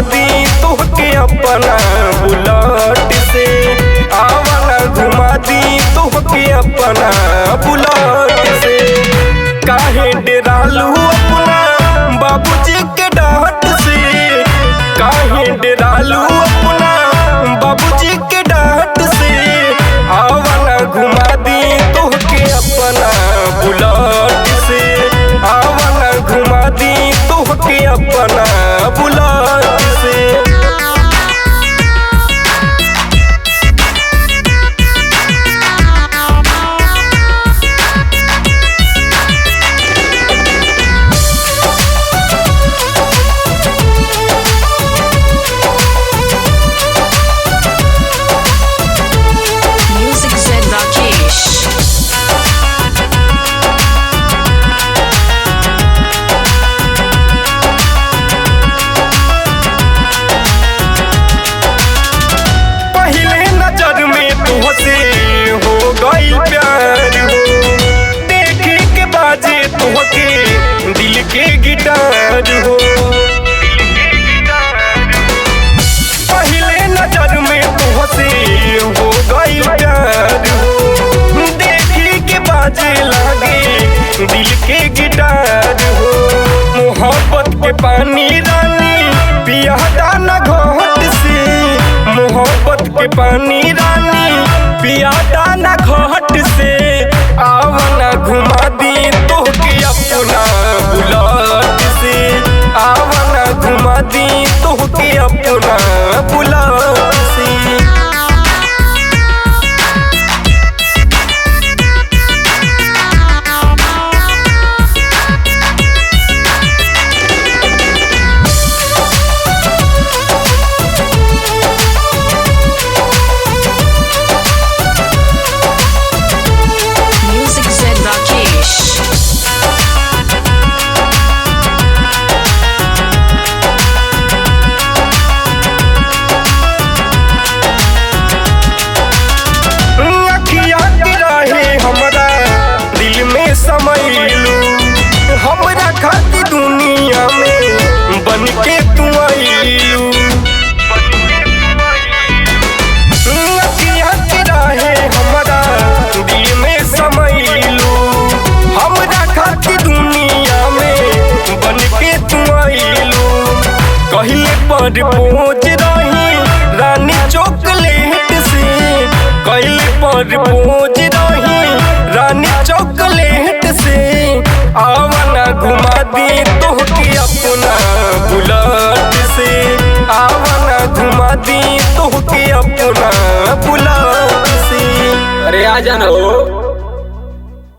दी तोहके अपना बुलेट से, आवाना घुमा दी तोहके अपना बुलेट से। काहे डेरालू अपना बाबूजी के डांट से, काहे डेरालू अपना बाबूजी के डांट से, आवाना घुमा दी तोहके अपना बुलेट से, आवाना घुमा दी तोहके अपना बुलेट से। दिल के गिटार हो, पहले नजर में तुहसे हो गई प्यार हो, देखी के बाजे लागे दिल के गिटार हो। मोहब्बत के पानी रानी पिया दाना घोट से, मोहब्बत के पानी रानी पिया दाना घोट से, आवाना घुमा दी तोहके अपना बुलेट से, आवाना घुमा दी तोहके अपना बुलेट से। हमरा खाती दुनिया में बन के तू आईलू, अखियाँ के राहे हमरा दिल में समैलू, हमरा खाती दुनिया में बन के तू आईलू। कहले पर पहुँच रही रानी चॉकलेट से, कहले पर पहुँच रही रानी चॉकलेट से, आवाना घुमा दी तोहके अपना बुलेट से, आवाना घुमा दी तोहके अपना बुलेट से। अरे आ जाना हो।